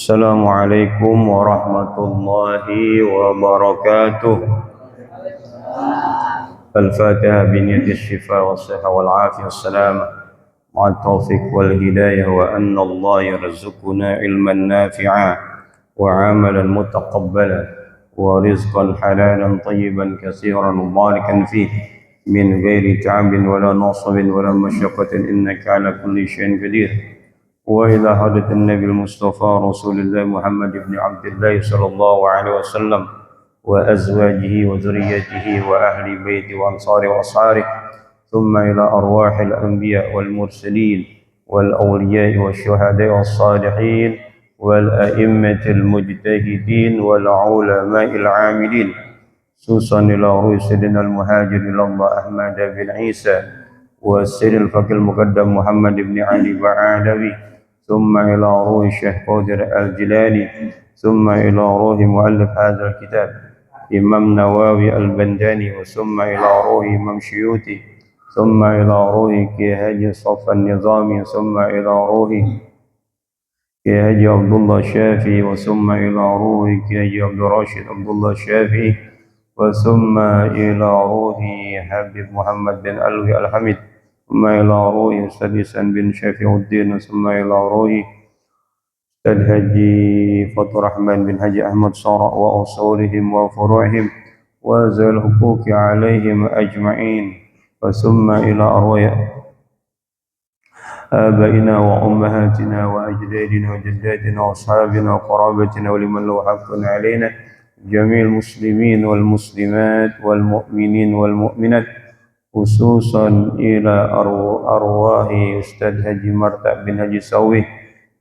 Assalamualaikum warahmatullahi wabarakatuh. Al-Fatihah biniyati syifa wa siha wal afiyah wassalam ma'at taufiq wal hidayah wa anna Allah yarzuquna ilman nafi'a wa amalan mutaqabbala wa rizqan halalan tayyiban katsiran mubarakan fih min ghairi ta'abin wala nasabin wala masyaqqatin innaka ala kulli syai'in qadir. وإلى حضرة النبي المصطفى رسول الله محمد بن عبد الله صلى الله عليه وسلم وأزواجه وذريته وأهل بيته وأنصاره وأصحابه ثم إلى أرواح الأنبياء والمرسلين والأولياء والشهداء والصالحين والأئمة المجتهدين والعلماء العاملين خصوصا إلى روح سيدنا المهاجر إلى الله أحمد بن عيسى والسيد الفقيه المقدم محمد بن علي بعلوي ثم إلى روح الشيخ قادر الجيلاني ثم إلى روح مؤلف هذا الكتاب إمام نووي البنداني ثم إلى روح إمام شيوطي ثم إلى روح كي هاجي صف النظامي ثم إلى روح كي هاجي عبد الله الشافعي وثم إلى روح كي هاجي عبد الراشد عبد الله الشافعي وثم إلى روح حبيب محمد بن علوي الحميد ثم إلى روح أستاذ حسن بن شافع الدين ثم إلى روح أستاذ حجي فتح الرحمن بن حجي أحمد صارع وأصولهم وفروعهم وذوي الحقوق عليهم أجمعين وثم إلى أرواح آبائنا وأمهاتنا وأجدادنا وجداتنا وأصحابنا وقرابتنا ولمن له حق علينا جميع المسلمين والمسلمات والمؤمنين والمؤمنات خصوصا إلى أرواح أستاذ حجي مرتع بن حجي سوي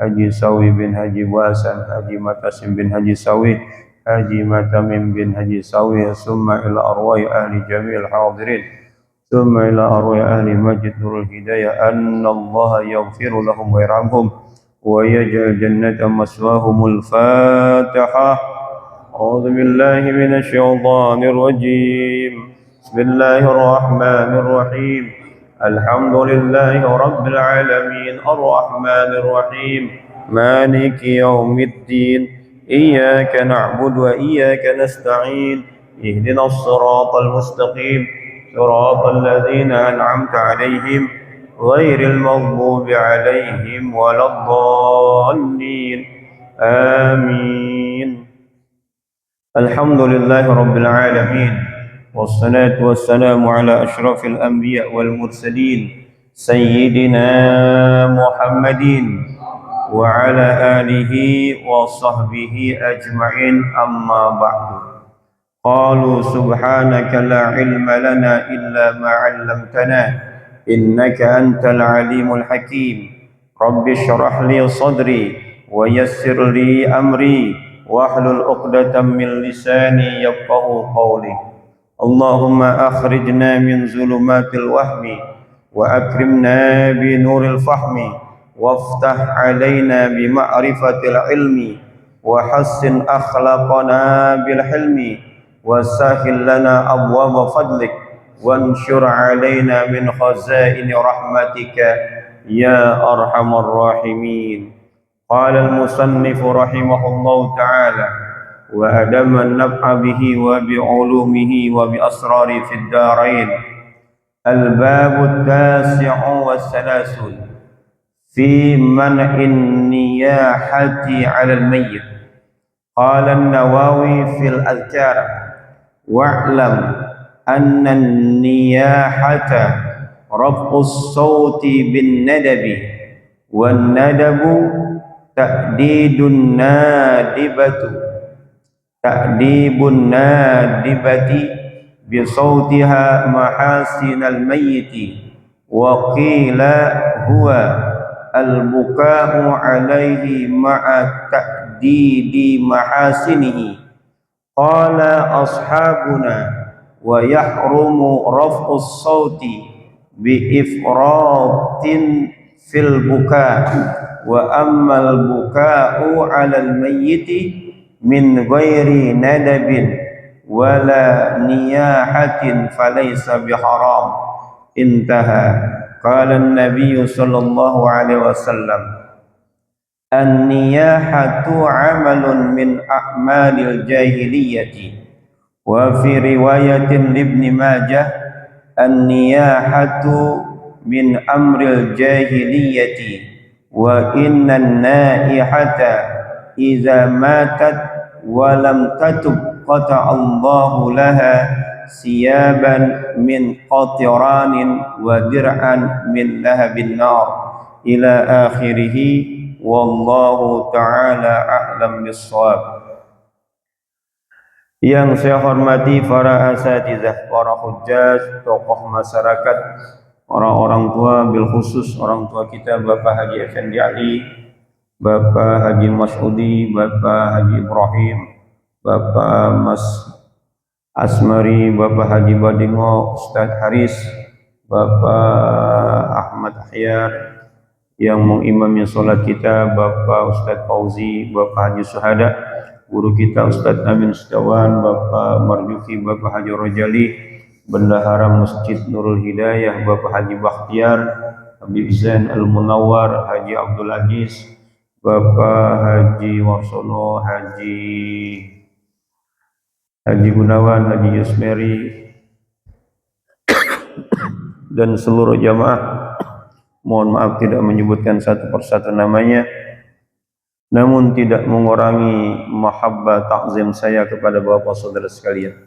حجي سوي بن حجي باسن حجي متاسم بن حجي سوي حجي متمم بن حجي سوي ثم إلى أرواح أهل جميع الحاضرين ثم إلى أرواح أهل مسجد نور الهداية أن الله يغفر لهم ويرحمهم ويجعل جنة مثواهم. الفاتحة. أعوذ بالله من الشيطان الرجيم. بسم الله الرحمن الرحيم. الحمد لله رب العالمين الرحمن الرحيم مالك يوم الدين إياك نعبد وإياك نستعين اهدنا الصراط المستقيم صراط الذين أنعمت عليهم غير المغضوب عليهم ولا الضالين آمين. الحمد لله رب العالمين والصلاة والسلام على أشرف الأنبياء والمرسلين سيدنا محمد وعلى آله وصحبه أجمعين أما بعد. قالوا سبحانك لا علم لنا إلا ما علمتنا إنك أنت العليم الحكيم. رب اشرح لي صدري ويسر لي أمري واحلل عقدة من لساني يفقهوا قولي. اللهم أخرجنا من ظلمات الوهم وأكرمنا بنور الفهم وافتح علينا بمعرفة العلم وحسن أخلاقنا بالحلم وسهل لنا أبواب فضلك وانشر علينا من خزائن رحمتك يا أرحم الراحمين. قال المصنف رحمه الله تعالى وأدم النفع به وبعلومه وبأسراره في الدارين. Al-babu tasi'u was-salasun fi man'in niyahati 'ala al-mayyit. Qala an-Nawawi fil adhkar wa'lam anna an-niyahata raf'u as-sawti bin-nadabi wan-nadabu ta'dibun nadibati bi sawtiha mahasinal mayyiti wa qila huwa al-buka'u alaihi ma'a ta'didi mahasinihi. Qala ashabuna wa yahrumu raf'u as-sawti bi ifratin fil buka' wa ammal buka'u 'alal mayyiti min ghairi nadabin wala niyahatin falaysa biharam. Intaha. Qala an-nabiy sallallahu alaihi wasallam, an-niyahatu 'amalun min a'malil jahiliyati. Wa fi riwayatin Ibnu Majah, an-niyahatu min amril jahiliyati wa innan naihata idza matat wa lam tatub qata Allahu laha siyaban min qatiranin wa dir'an min lahabin nar ila akhirih. Wallahu ta'ala a'lam bis-shawab. Yang saya hormati para asatizah, para hujjaj, tokoh masyarakat, orang-orang tua, bil khusus orang tua kita Bapak Haji Effendi Ali, Bapak Haji Mas'udi, Bapak Haji Ibrahim, Bapak Mas Asmari, Bapak Haji Badingo, Ustadz Haris, Bapak Ahmad Ahyar yang mengimami sholat kita, Bapak Ustadz Fauzi, Bapak Haji Suhada, guru kita Ustadz Amin Setiawan, Bapak Marjuki, Bapak Haji Rojali, Bendahara Masjid Nurul Hidayah, Bapak Haji Bakhtiar, Habib Zain Al-Munawwar, Haji Abdul Aziz, Bapak Haji Warsono, Haji Gunawan, Haji Yusmeri, dan seluruh jamaah. Mohon maaf tidak menyebutkan satu persatu namanya, namun tidak mengurangi mahabbah takzim saya kepada bapak saudara sekalian.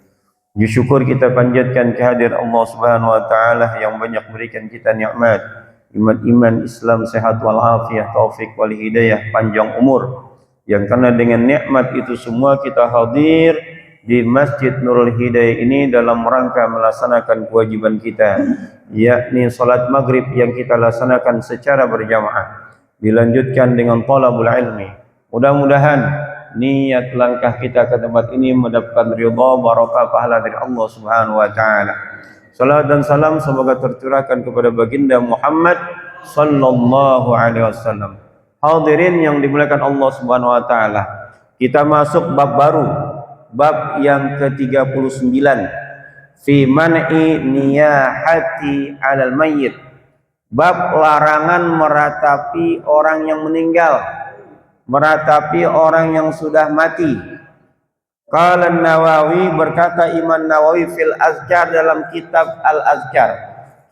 Puji syukur kita panjatkan kehadiran Allah Subhanahu wa taala yang banyak berikan kita nikmat, iman, Islam, sehat wal afiah, taufik wal hidayah, panjang umur. Yang karena dengan nikmat itu semua kita hadir di Masjid Nurul Hidayah ini dalam rangka melaksanakan kewajiban kita, yakni salat maghrib yang kita laksanakan secara berjamaah, dilanjutkan dengan thalabul ilmi. Mudah-mudahan niat langkah kita ke tempat ini mendapatkan ridha, barakah, pahala dari Allah Subhanahu wa taala. Salat dan salam semoga tercurahkan kepada baginda Muhammad sallallahu alaihi wasallam. Hadirin yang dimuliakan Allah Subhanahu wa taala, kita masuk bab baru, bab yang ke-39, fi man'i niyahati 'alal mayyit, bab larangan meratapi orang yang meninggal, meratapi orang yang sudah mati. Qala Nawawi, berkata Imam Nawawi fil Azkar, dalam kitab Al-Azkar,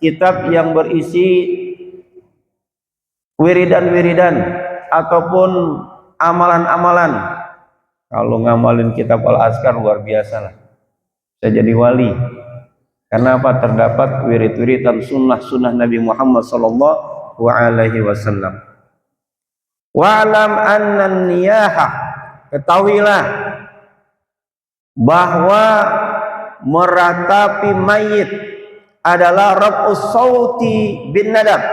kitab yang berisi wiridan-wiridan ataupun amalan-amalan. Kalau ngamalin kitab Al-Azkar luar biasa lah, saya jadi wali. Karena apa? Terdapat wirid-wiridan sunnah-sunnah Nabi Muhammad sallallahu alaihi wasallam. Wa'lam anna niyahah, ketahuilah bahwa meratapi mayit adalah raf'us sauti bin nadab,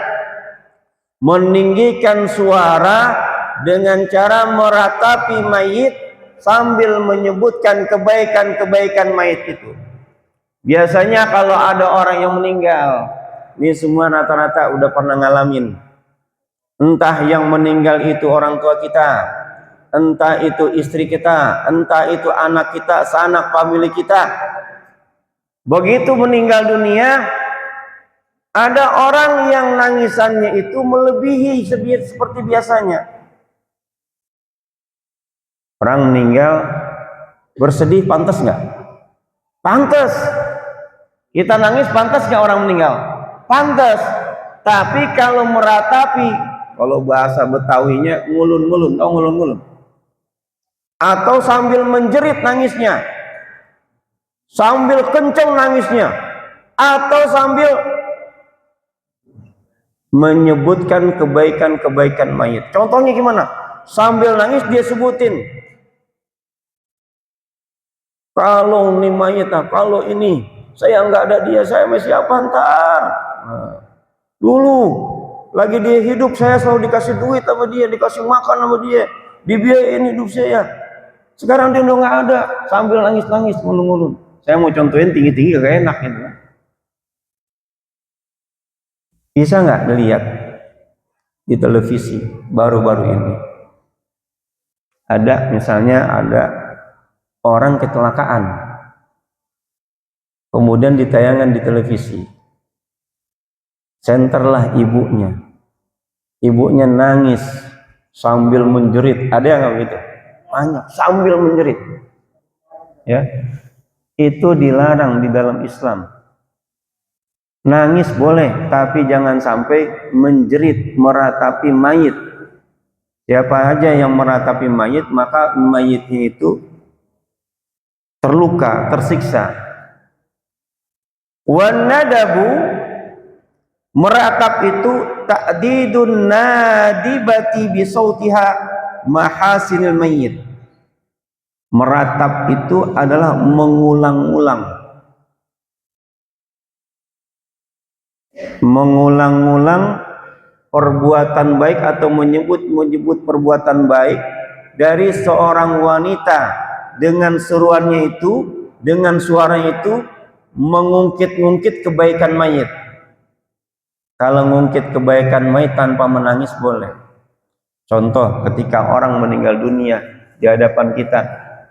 meninggikan suara dengan cara meratapi mayit sambil menyebutkan kebaikan-kebaikan mayit itu. Biasanya kalau ada orang yang meninggal, ini semua rata-rata udah pernah ngalamin. Entah yang meninggal itu orang tua kita, entah itu istri kita, entah itu anak kita, sanak famili kita. Begitu meninggal dunia, ada orang yang nangisannya itu melebihi seperti biasanya. Orang meninggal bersedih pantas nggak? Pantas. Kita nangis pantas nggak orang meninggal? Pantas. Tapi kalau meratapi, kalau bahasa Betawinya ngulun-ngulun, tau ngulun-ngulun? Atau sambil menjerit nangisnya, sambil kenceng nangisnya, atau sambil menyebutkan kebaikan-kebaikan mayit. Contohnya gimana? Sambil nangis dia sebutin, kalau ini mayit, kalau ini saya nggak ada dia, saya masih apa ntar? Nah, dulu lagi dia hidup saya selalu dikasih duit sama dia, dikasih makan sama dia, dibiayain hidup saya. Sekarang dia udah nggak ada, sambil nangis-nangis ngulun-ngulun. Saya mau contohin tinggi-tinggi gak enak gitu. Bisa nggak dilihat di televisi baru-baru ini? Ada misalnya ada orang kecelakaan, kemudian ditayangkan di televisi, senterlah ibunya nangis sambil menjerit. Ada yang nggak begitu? Banyak, sambil menjerit. Ya, itu dilarang di dalam Islam. Nangis boleh, tapi jangan sampai menjerit, meratapi mayit. Siapa aja yang meratapi mayit, maka mayitnya itu terluka, tersiksa. Wan nadabu, meratap itu ta'didun nadibati bi sautiha mahasinil mayyit. Meratap itu adalah mengulang-ulang perbuatan baik atau menyebut perbuatan baik dari seorang wanita dengan seruannya itu, dengan suaranya itu mengungkit-ungkit kebaikan mayit. Kalau mengungkit kebaikan mayit tanpa menangis boleh. Contoh ketika orang meninggal dunia di hadapan kita,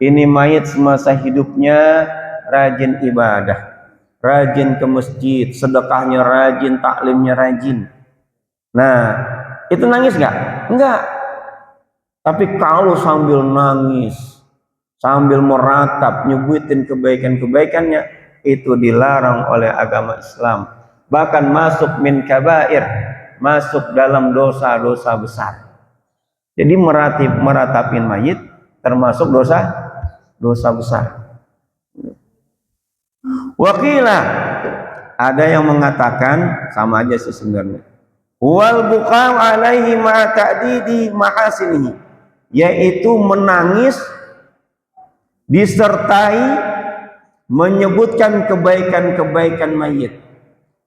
ini mayit semasa hidupnya rajin ibadah, rajin ke masjid, sedekahnya rajin, taklimnya rajin. Nah, itu nangis nggak? Enggak. Tapi kalau sambil nangis, sambil meratap, nyebutin kebaikan-kebaikannya, itu dilarang oleh agama Islam. Bahkan masuk min kabair, masuk dalam dosa-dosa besar. Jadi meratapin mayit termasuk dosa besar. Wakilah, ada yang mengatakan sama aja sih sebenarnya. Wal buqa'u alaihi ma ta'didi mahasinihi, yaitu menangis disertai menyebutkan kebaikan-kebaikan mayit.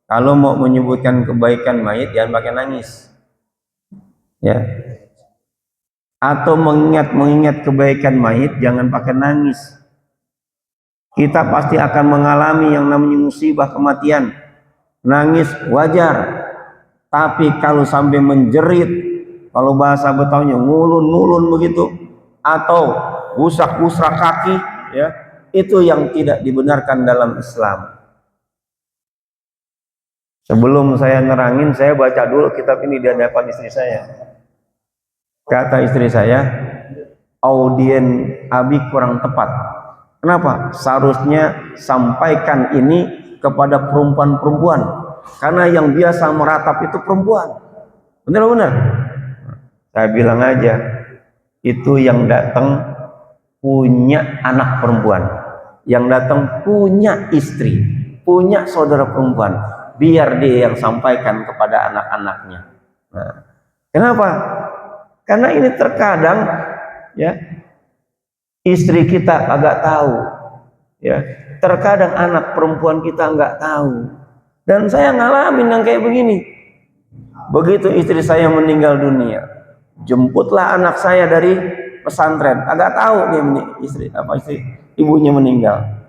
Kalau mau menyebutkan kebaikan mayit jangan pakai nangis. Ya. Atau mengingat kebaikan mayit jangan pakai nangis. Kita pasti akan mengalami yang namanya musibah kematian. Nangis wajar. Tapi kalau sampai menjerit, kalau bahasa Betawinya ngulun-ngulun begitu, atau gusak-gusak kaki, ya, itu yang tidak dibenarkan dalam Islam. Sebelum saya nerangin, saya baca dulu kitab ini di hadapan istri saya. Kata istri saya, audien Abi kurang tepat. Kenapa? Seharusnya sampaikan ini kepada perempuan-perempuan. Karena yang biasa meratap itu perempuan. Benar-benar. Saya bilang aja, itu yang datang punya anak perempuan, yang datang punya istri, punya saudara perempuan. Biar dia yang sampaikan kepada anak-anaknya. Nah, kenapa? Karena ini terkadang, ya, istri kita agak tahu, ya, terkadang anak perempuan kita nggak tahu. Dan saya ngalamin yang kayak begini. Begitu istri saya meninggal dunia, jemputlah anak saya dari pesantren. Agak tahu dia ibunya meninggal.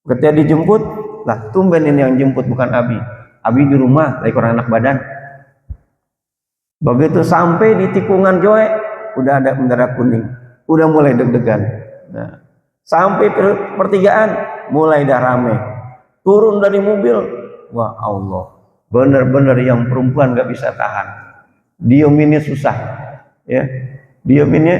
Ketika dijemput, lah tumben ini yang jemput bukan Abi. Abi di rumah lagi kurang enak badan. Begitu sampai di tikungan Joe, udah ada bendera kuning, udah mulai deg-degan. Nah, sampai pertigaan mulai dah rame. Turun dari mobil, wah Allah, benar-benar yang perempuan gak bisa tahan. Dieminnya susah, ya, dieminnya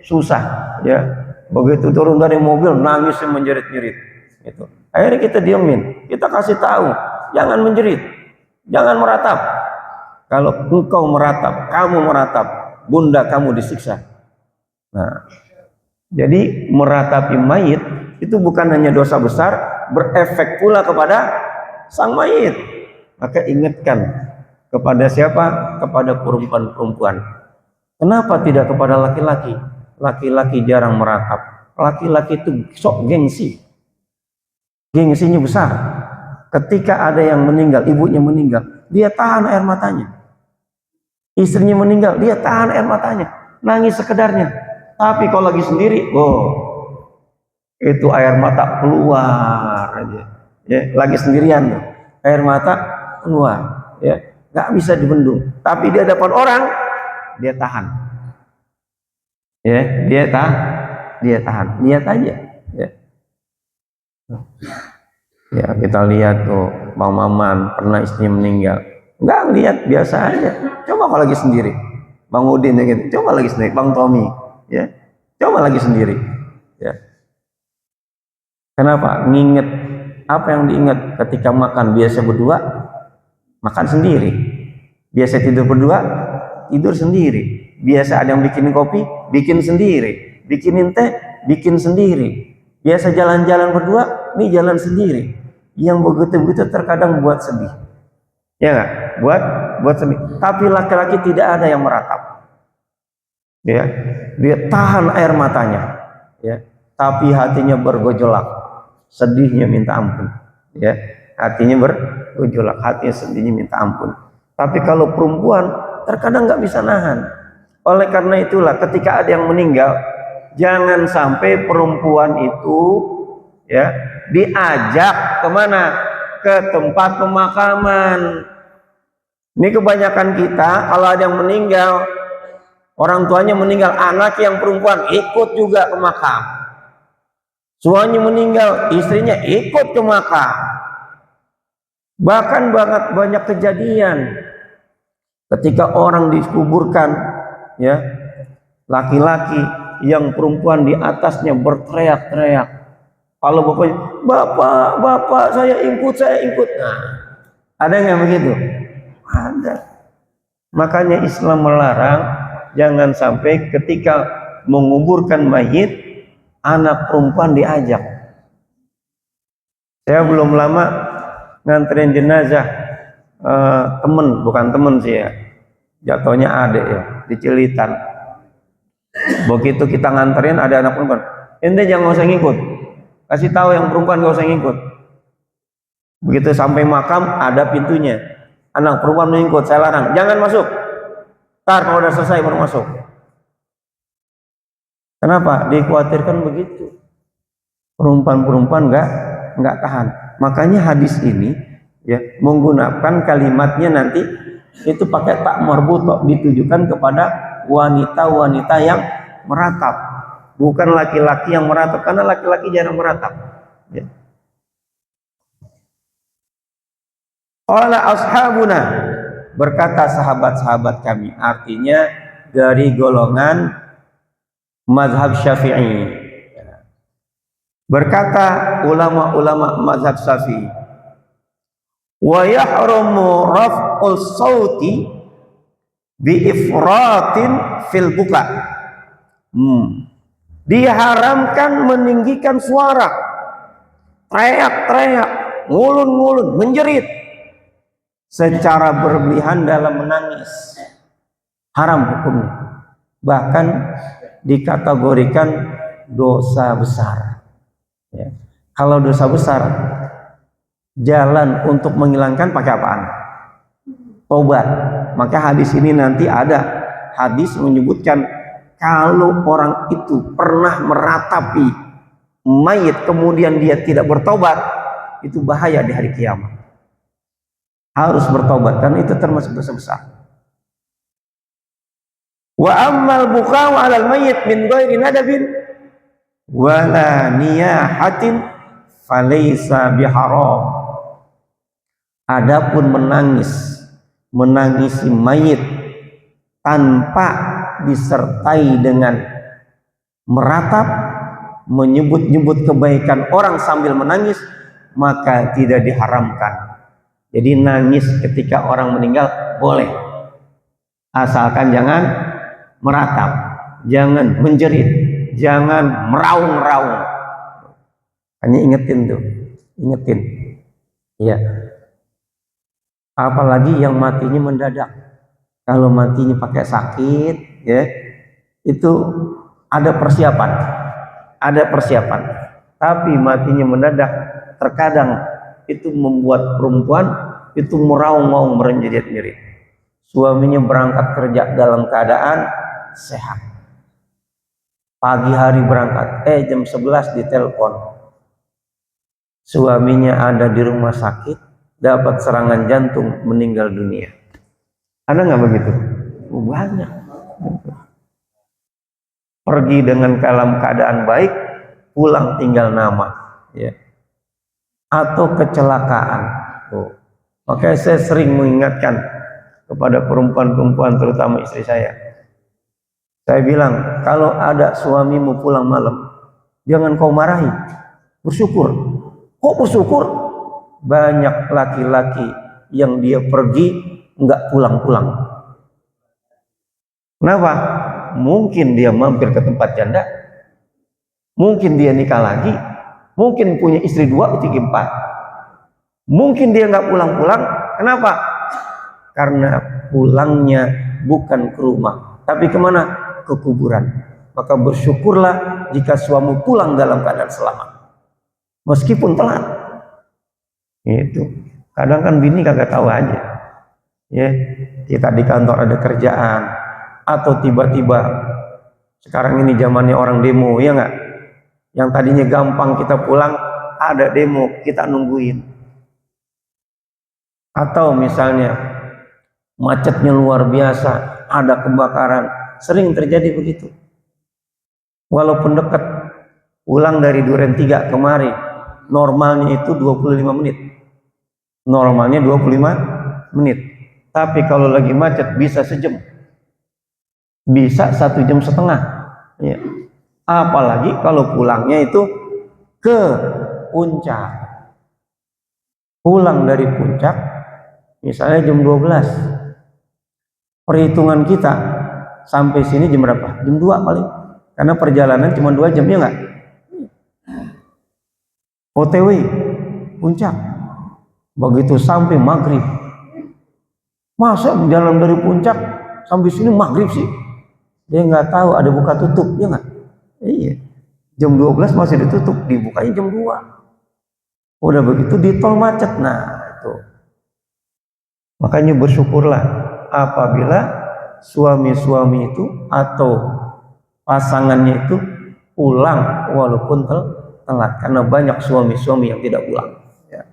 susah, ya. Begitu turun dari mobil, nangisnya menjerit-jerit. Gitu. Akhirnya kita diemin, kita kasih tahu, jangan menjerit, jangan meratap. Kalau engkau meratap, kamu meratap, bunda kamu disiksa. Nah, jadi meratapi mayit itu bukan hanya dosa besar, berefek pula kepada sang mayit. Maka ingatkan kepada siapa? Kepada perempuan-perempuan. Kenapa tidak kepada laki-laki? Laki-laki jarang meratap. Laki-laki itu sok gengsi. Gengsinya besar. Ketika ada yang meninggal, ibunya meninggal, dia tahan air matanya. Istrinya meninggal, dia tahan air matanya. Nangis sekedarnya. Tapi kalau lagi sendiri, itu air mata keluar aja. Ya, lagi sendirian tuh, air mata keluar. Ya, nggak bisa dibendung. Tapi di hadapan orang, dia tahan. Ya, dia tahan. Lihat aja. Ya. Ya, kita lihat tuh Bang Maman pernah istrinya meninggal, nggak lihat, biasa aja. Coba kalau lagi sendiri, Bang Udin ya gitu. Coba lagi sendiri, Bang Tommy, ya. Coba lagi sendiri, ya. Kenapa? Nginget apa yang diingat ketika makan? Biasa berdua, makan sendiri. Biasa tidur berdua, tidur sendiri. Biasa ada yang bikin kopi, bikin sendiri. Bikinin teh, bikin sendiri. Biasa jalan-jalan berdua, nih jalan sendiri. Yang begitu-begitu terkadang buat sedih, ya nggak? Buat sedih. Tapi laki-laki tidak ada yang meratap, ya. Dia tahan air matanya, ya. Tapi hatinya bergejolak, sedihnya minta ampun, ya. Hatinya bergejolak, hatinya sedihnya minta ampun. Tapi kalau perempuan terkadang nggak bisa nahan. Oleh karena itulah ketika ada yang meninggal, jangan sampai perempuan itu, ya, diajak kemana? Ke tempat pemakaman. Ini kebanyakan kita kalau ada yang meninggal, orang tuanya meninggal, anak yang perempuan ikut juga ke makam. Suaminya meninggal, istrinya ikut ke makam. Bahkan banyak kejadian ketika orang dikuburkan, ya, laki-laki yang perempuan di atasnya berteriak-teriak. Kalau bapaknya, bapak saya ikut. Nah, ada nggak begitu? Ada. Makanya Islam melarang jangan sampai ketika menguburkan mayit anak perempuan diajak. Saya belum lama nganterin jenazah bukan temen sih ya, jatuhnya adik ya, di Cilitan. Begitu kita nganterin ada anak perempuan, ente jangan usah ngikut, kasih tahu yang perempuan gak usah ngikut. Begitu sampai makam ada pintunya, anak perempuan mengikut, saya larang, jangan masuk. Ntar kalau udah selesai baru masuk. Kenapa? Dikhawatirkan begitu. Perempuan-perempuan nggak tahan. Makanya hadis ini, ya, menggunakan kalimatnya nanti itu pakai tak marbutoh, ditujukan kepada wanita-wanita yang meratap, bukan laki-laki yang meratap, karena laki-laki jarang meratap, ya. Qala ashabuna, berkata sahabat-sahabat kami, artinya dari golongan mazhab Syafi'i. Berkata ulama-ulama mazhab Syafi'i, wa yahrumu raf'ul sauti bi ifratin fil buka. Diharamkan meninggikan suara, teriak-teriak, ngulun-ngulun, menjerit secara berlebihan dalam menangis. Haram hukumnya. Bahkan dikategorikan dosa besar. Ya. Kalau dosa besar, jalan untuk menghilangkan pakai apaan? Tobat. Maka hadis ini nanti ada hadis menyebutkan kalau orang itu pernah meratapi mayit kemudian dia tidak bertobat, itu bahaya di hari kiamat. Harus bertobat karena itu termasuk dosa besar. Wa ammal bukau 'alal mayyit min ghairi nadabin wala niyahatin falaysa biharam. Adapun menangisi mayit tanpa disertai dengan meratap, menyebut-nyebut kebaikan orang sambil menangis, maka tidak diharamkan. Jadi nangis ketika orang meninggal boleh, asalkan jangan meratap, jangan menjerit, jangan meraung-raung. Hanya ingetin tuh, ingetin. Ya. Apalagi yang matinya mendadak. Kalau matinya pakai sakit, ya, itu ada persiapan, ada persiapan. Tapi matinya mendadak, terkadang itu membuat perempuan itu meraung-raung, merenjerit-jerit. Suaminya berangkat kerja dalam keadaan sehat. Pagi hari berangkat, jam 11 ditelepon. Suaminya ada di rumah sakit, dapat serangan jantung, meninggal dunia. Ada nggak begitu? Banyak. Pergi dengan dalam keadaan baik, pulang tinggal nama, ya. Atau kecelakaan. Makanya saya sering mengingatkan kepada perempuan-perempuan, terutama istri saya. Saya bilang, kalau ada suamimu pulang malam, jangan kau marahi, bersyukur. Kok bersyukur? Banyak laki-laki yang dia pergi nggak pulang-pulang. Kenapa? Mungkin dia mampir ke tempat janda, mungkin dia nikah lagi, mungkin punya istri 2, 3, 4. Mungkin dia nggak pulang-pulang. Kenapa? Karena pulangnya bukan ke rumah, tapi kemana? Ke kuburan. Maka bersyukurlah jika suamimu pulang dalam keadaan selamat, meskipun telat. Itu kadang kan bini kagak tahu aja, ya, kita di kantor ada kerjaan, atau tiba-tiba sekarang ini zamannya orang demo, ya nggak? Yang tadinya gampang kita pulang, ada demo, kita nungguin. Atau misalnya macetnya luar biasa, ada kebakaran, sering terjadi begitu. Walaupun dekat, pulang dari Duren 3 kemari, normalnya itu 25 menit. Normalnya 25 menit. Tapi kalau lagi macet bisa sejam. Bisa 1,5 jam. Ya. Apalagi kalau pulangnya itu ke puncak. Pulang dari puncak, misalnya jam 12. Perhitungan kita sampai sini jam berapa? Jam 2 paling. Karena perjalanan cuma 2 jam, ya nggak? OTW puncak. Begitu sampai maghrib. Masa jalan dari puncak sampai sini maghrib sih? Dia nggak tahu ada buka tutup, ya nggak? Iya. Jam 12 masih ditutup, dibukanya jam 2. Udah begitu di tol macet. Nah, itu. Makanya bersyukurlah apabila suami-suami itu atau pasangannya itu pulang walaupun telat, karena banyak suami-suami yang tidak pulang, ya.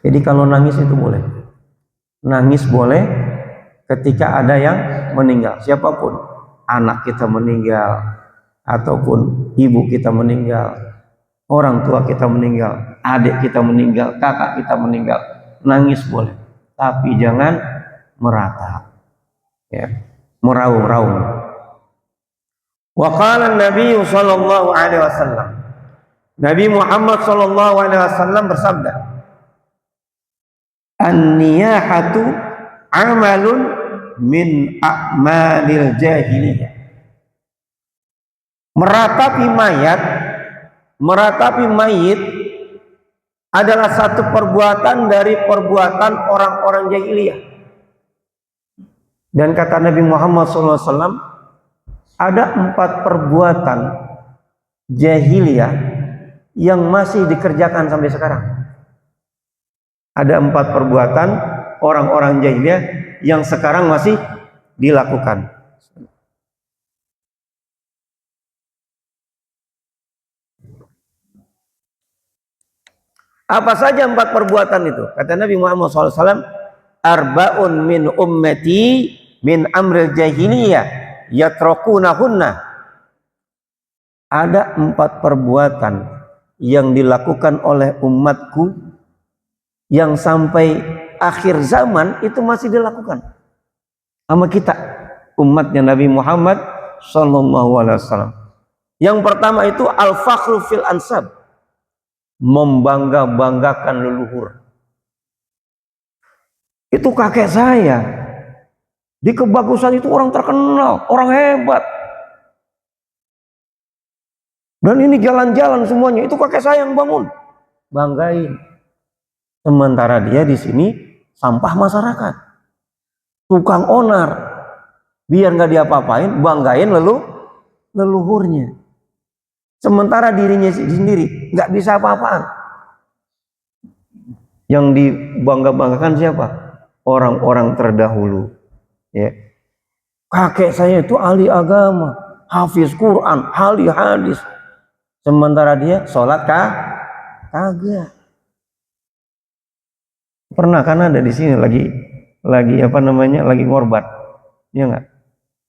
Jadi kalau nangis itu boleh, nangis boleh ketika ada yang meninggal, siapapun, anak kita meninggal, ataupun ibu kita meninggal, orang tua kita meninggal, adik kita meninggal, kakak kita meninggal, nangis boleh, tapi jangan meratap, ya, meraung-raung. Wa qala Nabi sallallahu alaihi wasallam, Nabi Muhammad sallallahu alaihi wasallam bersabda, an-niyahatu amalun min a'malil jahiliyah. Meratapi mayit adalah satu perbuatan dari perbuatan orang-orang jahiliyah. Dan kata Nabi Muhammad SAW, ada 4 perbuatan jahiliyah yang masih dikerjakan sampai sekarang. Ada 4 perbuatan orang-orang jahiliyah yang sekarang masih dilakukan. Apa saja 4 perbuatan itu? Kata Nabi Muhammad SAW, arba'un min ummati min amril jahiliyah yatrakunahunna. Ada 4 perbuatan yang dilakukan oleh umatku yang sampai akhir zaman itu masih dilakukan sama kita, umatnya Nabi Muhammad sallallahu alaihi wasallam. Yang pertama itu al-fakhru fil ansab, membangga-banggakan leluhur. Itu kakek saya, di Kebagusan itu orang terkenal, orang hebat. Dan ini jalan-jalan semuanya, itu kakek saya yang bangun. Banggain. Sementara dia di sini sampah masyarakat. Tukang onar. Biar nggak diapa-apain, banggain leluhurnya. Sementara dirinya sendiri nggak bisa apa-apaan. Yang dibangga-banggakan siapa? Orang-orang terdahulu. Ya. Kakek saya itu ahli agama, hafiz Quran, ahli hadis. Sementara dia sholat kagak. Pernah kan ada di sini lagi lagi ngorban, ya nggak?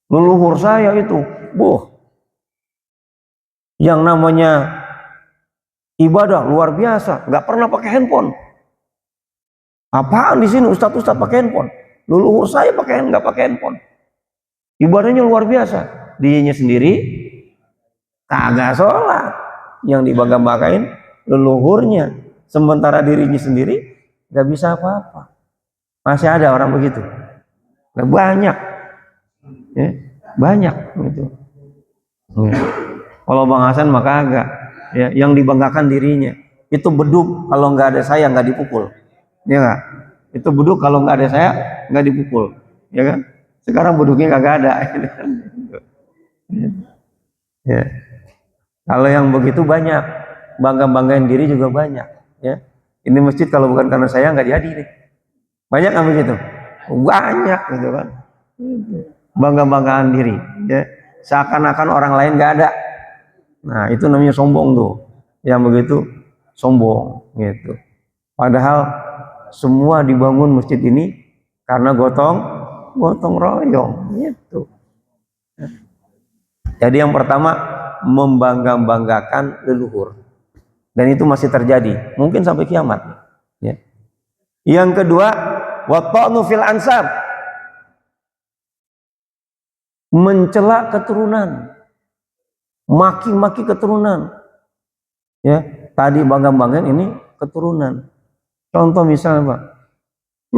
Leluhur saya itu, yang namanya ibadah luar biasa, nggak pernah pakai handphone. Apaan di sini ustadz pakai handphone? Leluhur saya nggak pakai handphone. Ibadahnya luar biasa. Dirinya sendiri kagak sholat. Yang dibangga-banggain leluhurnya, sementara dirinya sendiri nggak bisa apa-apa. Masih ada orang begitu? Nah, banyak, ya, banyak gitu. Ya. Kalau Bang Hasan maka agak, ya, yang dibanggakan dirinya. Itu beduk, kalau nggak ada saya nggak dipukul, ya nggak? Itu beduk kalau nggak ada saya nggak dipukul, ya kan? Sekarang beduknya kagak ada. Ya. Kalau yang begitu banyak, bangga-banggain diri juga banyak. Ya, ini masjid kalau bukan karena saya nggak jadi nih. Banyak nggak begitu? Banyak gitu kan. Bangga-banggaan diri. Ya, seakan-akan orang lain nggak ada. Nah itu namanya sombong tuh. Yang begitu sombong gitu. Padahal semua dibangun masjid ini karena gotong royong gitu. Jadi yang pertama membangga-banggakan leluhur, dan itu masih terjadi mungkin sampai kiamat, ya. Yang kedua, wata'nu fil ansab, mencela keturunan, maki-maki keturunan, ya. Tadi bangga-banggain ini keturunan. Contoh misalnya, Pak,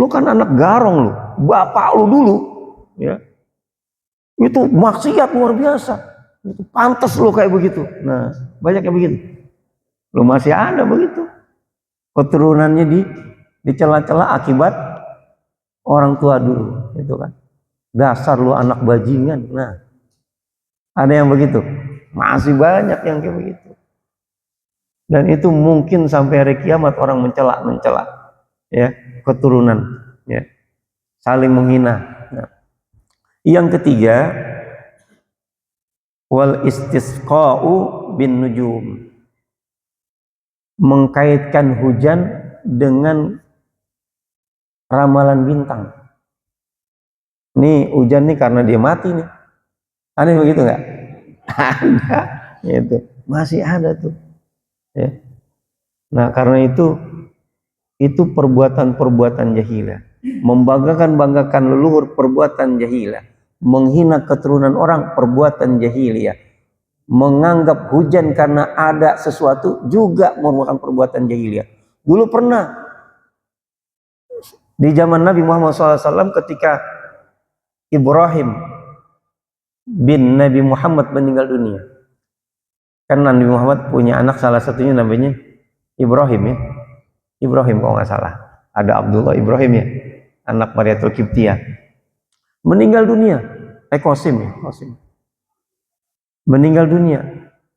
lu kan anak garong lu, bapak lu dulu, ya, itu maksiat luar biasa. Itu pantas lo kayak begitu. Nah, banyak yang begitu. Lo masih ada begitu. Keturunannya dicela-cela akibat orang tua dulu, itu kan. Dasar lo anak bajingan. Nah, ada yang begitu. Masih banyak yang kayak begitu. Dan itu mungkin sampai hari kiamat orang mencela, ya, keturunan, ya, saling menghina. Nah. Yang ketiga, wal istisqa'u bin nujum, mengkaitkan hujan dengan ramalan bintang. Ini hujan nih karena dia mati nih. Aneh begitu nggak? Ada, itu masih ada tuh. Ya. Nah karena itu perbuatan jahilah, membanggakan leluhur perbuatan jahilah, menghina keturunan orang perbuatan jahiliyah, menganggap hujan karena ada sesuatu juga merupakan perbuatan jahiliyah. Dulu pernah di zaman Nabi Muhammad SAW ketika Ibrahim bin Nabi Muhammad meninggal dunia, kan Nabi Muhammad punya anak, salah satunya namanya Ibrahim, ya. Ibrahim kalau nggak salah, ada Abdullah Ibrahim, ya, anak Mariatul Qibtiyah, meninggal dunia. Qasim, ya, Qasim meninggal dunia.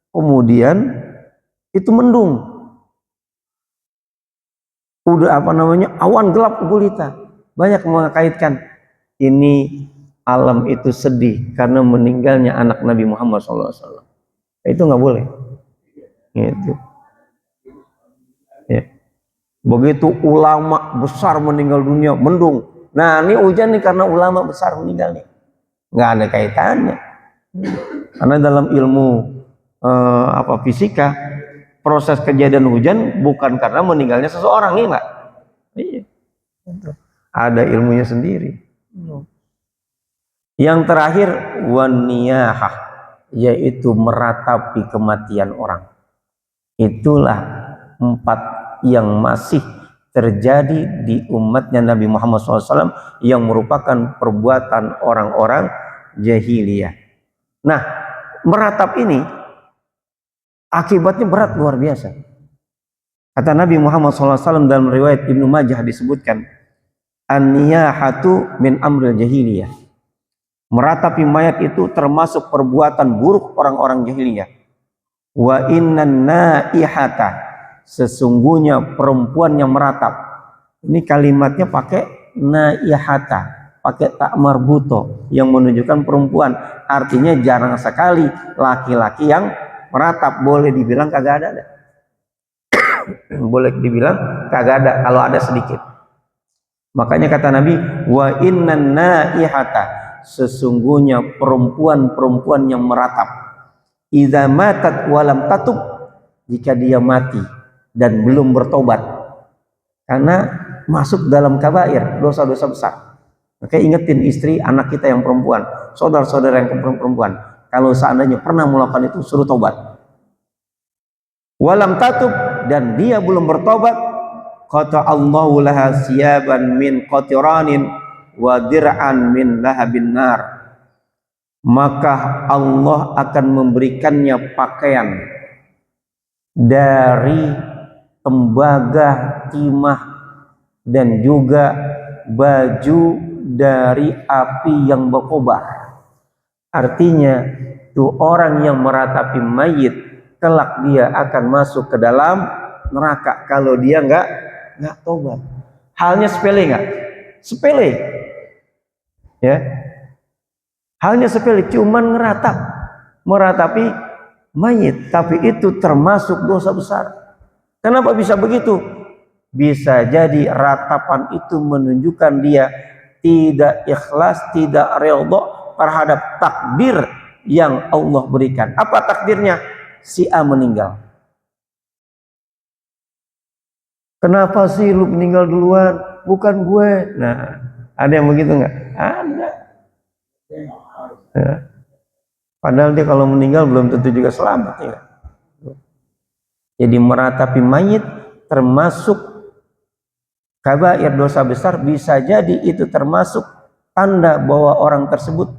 Kemudian itu mendung, udah awan gelap gulita. Banyak mengkaitkan ini alam itu sedih karena meninggalnya anak Nabi Muhammad SAW. Itu nggak boleh, gitu, ya. Begitu ulama besar meninggal dunia, mendung. Nah ini hujan nih karena ulama besar meninggal nih, nggak ada kaitannya. Karena dalam ilmu fisika, proses kejadian hujan bukan karena meninggalnya seseorang, nih nggak? Iya, ada ilmunya sendiri. Yang terakhir, waniyahah, yaitu meratapi kematian orang. Itulah 4 yang masih terjadi di umatnya Nabi Muhammad SAW yang merupakan perbuatan orang-orang jahiliyah. Nah, meratap ini akibatnya berat luar biasa. Kata Nabi Muhammad SAW dalam riwayat Ibnu Majah disebutkan, an-niyahatu min amril jahiliyah. Meratapi mayat itu termasuk perbuatan buruk orang-orang jahiliyah. Wa innan naihata, sesungguhnya perempuan yang meratap. Ini kalimatnya pakai naihata, pakai tak marbuto yang menunjukkan perempuan. Artinya jarang sekali laki-laki yang meratap. Boleh dibilang kagak ada. Boleh dibilang kagak ada, kalau ada sedikit. Makanya kata Nabi, wa innan naihata, sesungguhnya perempuan-perempuan yang meratap, idza matat walam tatub, jika dia mati dan belum bertobat, karena masuk dalam kabair, dosa-dosa besar. Maka ingetin istri anak kita yang perempuan, saudara-saudara yang perempuan, kalau seandainya pernah melakukan itu, suruh tobat. Walam tatub, dan dia belum bertobat, qata Allahu laha siyaban min qatiranin wa dir'an min lahabin nar, maka Allah akan memberikannya pakaian dari tembaga timah dan juga baju dari api yang berkobar. Artinya tuh orang yang meratapi mayit kelak dia akan masuk ke dalam neraka kalau dia nggak tobat. Halnya sepele nggak? Sepele, ya. Halnya sepele, cuman meratapi mayit, tapi itu termasuk dosa besar. Kenapa bisa begitu? Bisa jadi ratapan itu menunjukkan dia tidak ikhlas, tidak ridha terhadap takdir yang Allah berikan. Apa takdirnya? Si A meninggal. Kenapa sih lu meninggal duluan? Bukan gue. Nah, ada yang begitu nggak? Ada. Ya. Padahal dia kalau meninggal belum tentu juga selamat, ya. Jadi meratapi mayit termasuk kabair, dosa besar. Bisa jadi itu termasuk tanda bahwa orang tersebut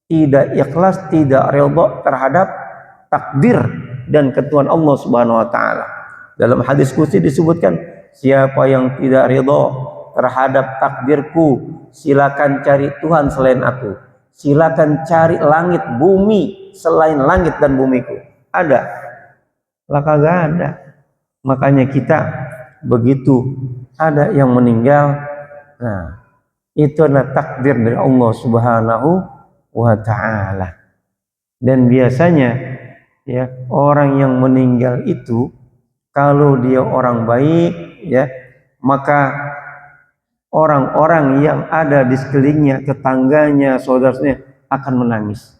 tidak ikhlas, tidak ridha terhadap takdir dan ketentuan Allah Subhanahu wa taala. Dalam hadis qudsi disebutkan, siapa yang tidak ridha terhadap takdirku, silakan cari Tuhan selain aku. Silakan cari langit bumi selain langit dan bumiku. Ada? Lah kagak ada. Makanya kita begitu ada yang meninggal, nah itu adalah takdir dari Allah Subhanahu wa taala. Dan biasanya ya, orang yang meninggal itu kalau dia orang baik, ya, maka orang-orang yang ada di sekelilingnya, tetangganya, saudaranya akan menangis.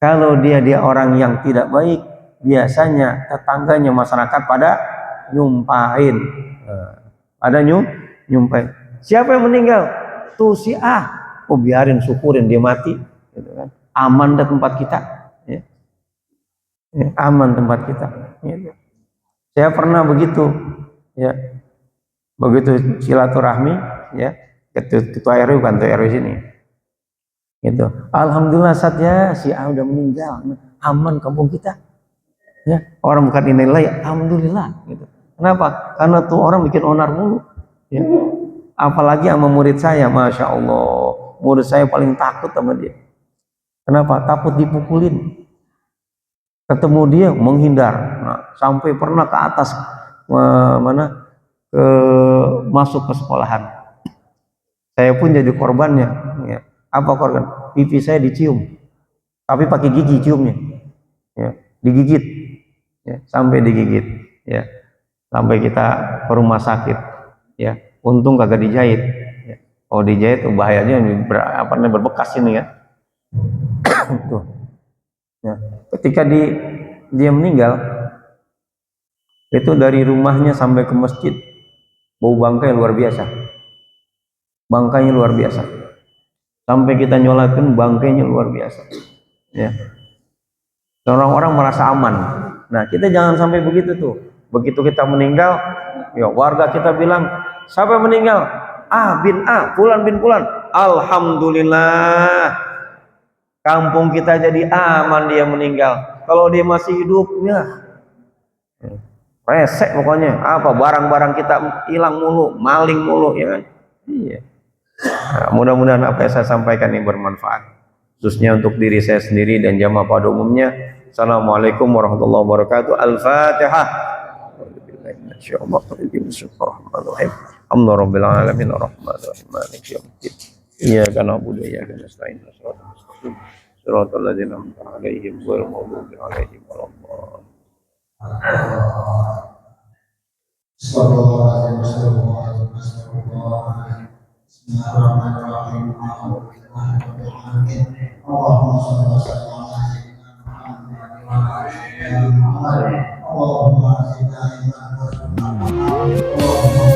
Kalau dia orang yang tidak baik, biasanya tetangganya, masyarakat pada nyumpahin, nyumpahin. Siapa yang meninggal? Tuh si A. Oh biarin, syukurin dia mati, gitu kan. Aman dah tempat kita, ya. Ya, aman tempat kita. Gitu. Saya pernah begitu, ya, begitu silaturahmi, ya, ketua RW, bantu RW sini, gitu. Alhamdulillah saja si A udah meninggal, aman kampung kita, ya. Orang bukan dinilai, alhamdulillah, gitu. Kenapa? Karena tuh orang bikin onar mulu, ya. Apalagi sama murid saya, masya Allah, murid saya paling takut sama dia. Kenapa? Takut dipukulin. Ketemu dia menghindar, nah, sampai pernah ke atas masuk ke sekolahan. Saya pun jadi korbannya, ya. Apa korban? Pipi saya dicium, tapi pakai gigi ciumnya, ya. Digigit, ya. Sampai digigit, ya. Sampai kita ke rumah sakit, ya. Untung kagak dijahit, ya. Oh dijahit bahayanya berbekas ini, ya. Tuh. Ya. Ketika dia meninggal, itu dari rumahnya sampai ke masjid bau bangkai luar biasa, bangkainya luar biasa, sampai kita nyolatin bangkainya luar biasa, ya. Orang-orang merasa aman. Nah, kita jangan sampai begitu tuh. Begitu kita meninggal, ya warga kita bilang, siapa yang meninggal? A bin A, Fulan bin Fulan. Alhamdulillah, kampung kita jadi aman dia meninggal. Kalau dia masih hidup, ya resek pokoknya. Apa barang-barang kita hilang mulu, maling mulu, ya kan? Iya. Nah, mudah-mudahan apa yang saya sampaikan ini bermanfaat, khususnya untuk diri saya sendiri dan jamaah pada umumnya. Assalamualaikum warahmatullahi wabarakatuh. Al-Fatihah. Bismillahirrahmanirrahim. Alhamdulillahirabbil alamin arrahmanir rahim maliki yaumiddin. Iyyaka na'budu wa iyyaka nasta'in. Shiratal ladzina an'amta 'alaihim ghairil maghdubi 'alaihim waladdallin. Astagfirullahaladzim, astagfirullahaladzim, astagfirullahaladzim. Bismillahirrahmanirrahim. Allahumma shalli wa sallim ala sayyidina Muhammad. Allahumma zidna ilman warzuqna Allahumma